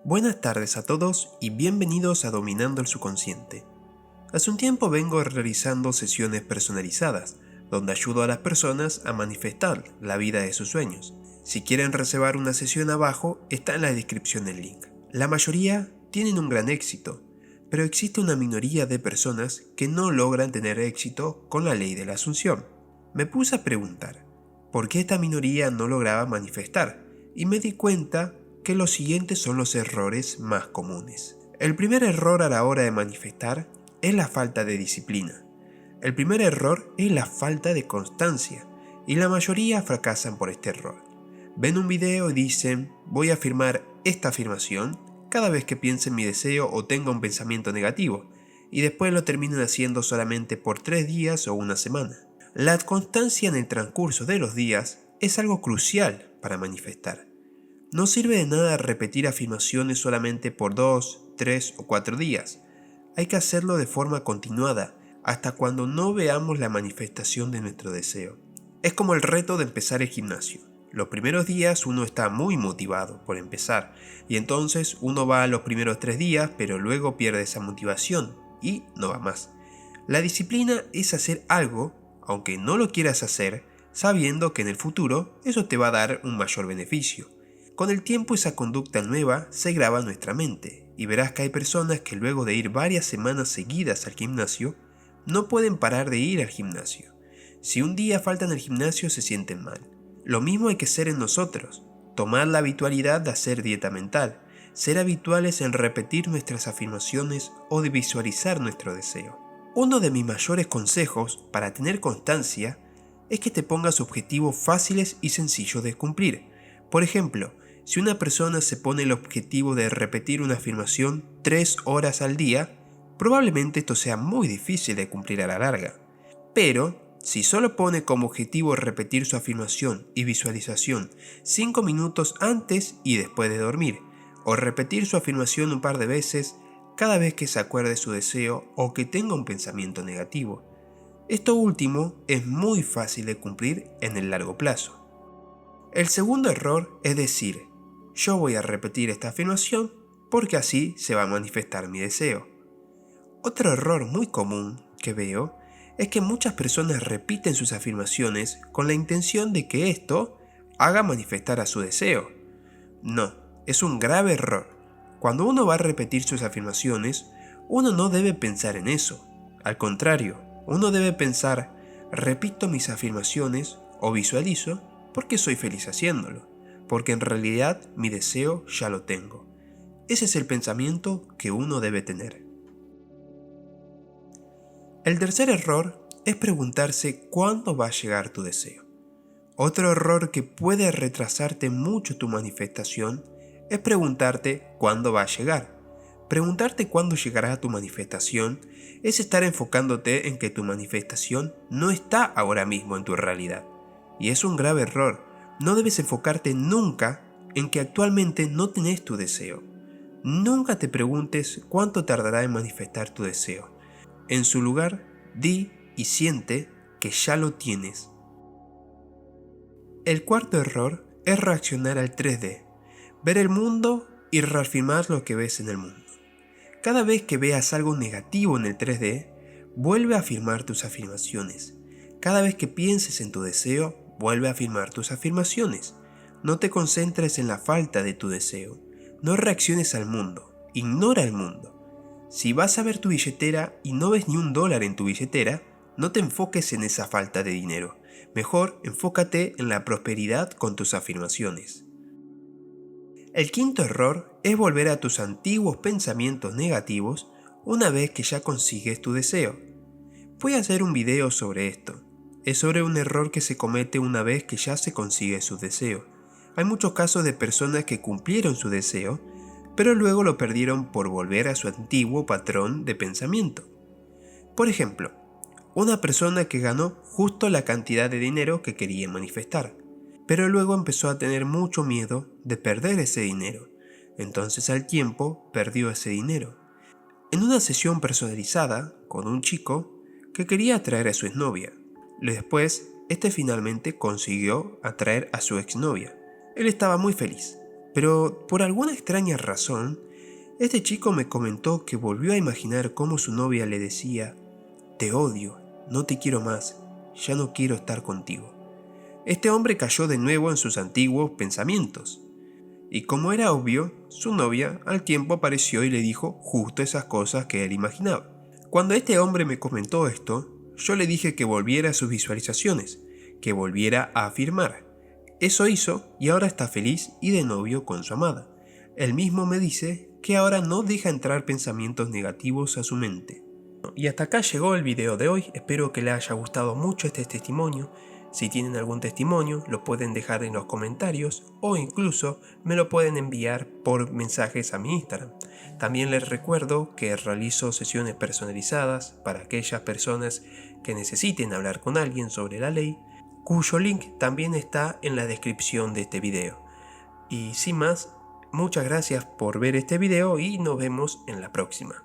Buenas tardes a todos y bienvenidos a Dominando el Subconsciente. Hace un tiempo vengo realizando sesiones personalizadas, donde ayudo a las personas a manifestar la vida de sus sueños. Si quieren reservar una sesión abajo, está en la descripción el link. La mayoría tienen un gran éxito, pero existe una minoría de personas que no logran tener éxito con la ley de la asunción. Me puse a preguntar, ¿por qué esta minoría no lograba manifestar? Y me di cuenta que los siguientes son los errores más comunes. El primer error a la hora de manifestar es la falta de disciplina. El primer error es la falta de constancia, y la mayoría fracasan por este error. Ven un video y dicen, voy a afirmar esta afirmación cada vez que piense en mi deseo o tenga un pensamiento negativo, y después lo terminan haciendo solamente por 3 días o una semana. La constancia en el transcurso de los días es algo crucial para manifestar. No sirve de nada repetir afirmaciones solamente por 2, 3 o 4 días. Hay que hacerlo de forma continuada, hasta cuando no veamos la manifestación de nuestro deseo. Es como el reto de empezar el gimnasio. Los primeros días uno está muy motivado por empezar, y entonces uno va los primeros 3 días, pero luego pierde esa motivación y no va más. La disciplina es hacer algo, aunque no lo quieras hacer, sabiendo que en el futuro eso te va a dar un mayor beneficio. Con el tiempo esa conducta nueva se graba en nuestra mente, y verás que hay personas que luego de ir varias semanas seguidas al gimnasio, no pueden parar de ir al gimnasio. Si un día faltan al gimnasio se sienten mal. Lo mismo hay que hacer en nosotros, tomar la habitualidad de hacer dieta mental, ser habituales en repetir nuestras afirmaciones o de visualizar nuestro deseo. Uno de mis mayores consejos para tener constancia es que te pongas objetivos fáciles y sencillos de cumplir. Por ejemplo, si una persona se pone el objetivo de repetir una afirmación 3 horas al día, probablemente esto sea muy difícil de cumplir a la larga. Pero, si solo pone como objetivo repetir su afirmación y visualización 5 minutos antes y después de dormir, o repetir su afirmación un par de veces cada vez que se acuerde su deseo o que tenga un pensamiento negativo, esto último es muy fácil de cumplir en el largo plazo. El segundo error es decir, yo voy a repetir esta afirmación porque así se va a manifestar mi deseo. Otro error muy común que veo es que muchas personas repiten sus afirmaciones con la intención de que esto haga manifestar a su deseo. No, es un grave error. Cuando uno va a repetir sus afirmaciones, uno no debe pensar en eso. Al contrario, uno debe pensar, repito mis afirmaciones o visualizo porque soy feliz haciéndolo, porque en realidad mi deseo ya lo tengo. Ese es el pensamiento que uno debe tener. El tercer error es preguntarse cuándo va a llegar tu deseo. Otro error que puede retrasarte mucho tu manifestación es preguntarte cuándo va a llegar. Preguntarte cuándo llegará tu manifestación es estar enfocándote en que tu manifestación no está ahora mismo en tu realidad. Y es un grave error. No debes enfocarte nunca en que actualmente no tenés tu deseo. Nunca te preguntes cuánto tardará en manifestar tu deseo. En su lugar, di y siente que ya lo tienes. El cuarto error es reaccionar al 3D, ver el mundo y reafirmar lo que ves en el mundo. Cada vez que veas algo negativo en el 3D, vuelve a afirmar tus afirmaciones. Cada vez que pienses en tu deseo, vuelve a afirmar tus afirmaciones. No te concentres en la falta de tu deseo. No reacciones al mundo. Ignora el mundo. Si vas a ver tu billetera y no ves ni $1 en tu billetera, no te enfoques en esa falta de dinero. Mejor enfócate en la prosperidad con tus afirmaciones. El quinto error es volver a tus antiguos pensamientos negativos una vez que ya consigues tu deseo. Voy a hacer un video sobre esto. Es sobre un error que se comete una vez que ya se consigue su deseo. Hay muchos casos de personas que cumplieron su deseo, pero luego lo perdieron por volver a su antiguo patrón de pensamiento. Por ejemplo, una persona que ganó justo la cantidad de dinero que quería manifestar, pero luego empezó a tener mucho miedo de perder ese dinero. Entonces al tiempo perdió ese dinero. En una sesión personalizada con un chico que quería atraer a su exnovia. Después, este finalmente consiguió atraer a su exnovia. Él estaba muy feliz. Pero por alguna extraña razón, este chico me comentó que volvió a imaginar cómo su novia le decía: te odio, no te quiero más, ya no quiero estar contigo. Este hombre cayó de nuevo en sus antiguos pensamientos. Y como era obvio, su novia al tiempo apareció y le dijo justo esas cosas que él imaginaba. Cuando este hombre me comentó esto, yo le dije que volviera a sus visualizaciones, que volviera a afirmar. Eso hizo y ahora está feliz y de novio con su amada. Él mismo me dice que ahora no deja entrar pensamientos negativos a su mente. Y hasta acá llegó el video de hoy, espero que les haya gustado mucho este testimonio. Si tienen algún testimonio, lo pueden dejar en los comentarios o incluso me lo pueden enviar por mensajes a mi Instagram. También les recuerdo que realizo sesiones personalizadas para aquellas personas que necesiten hablar con alguien sobre la ley, cuyo link también está en la descripción de este video. Y sin más, muchas gracias por ver este video y nos vemos en la próxima.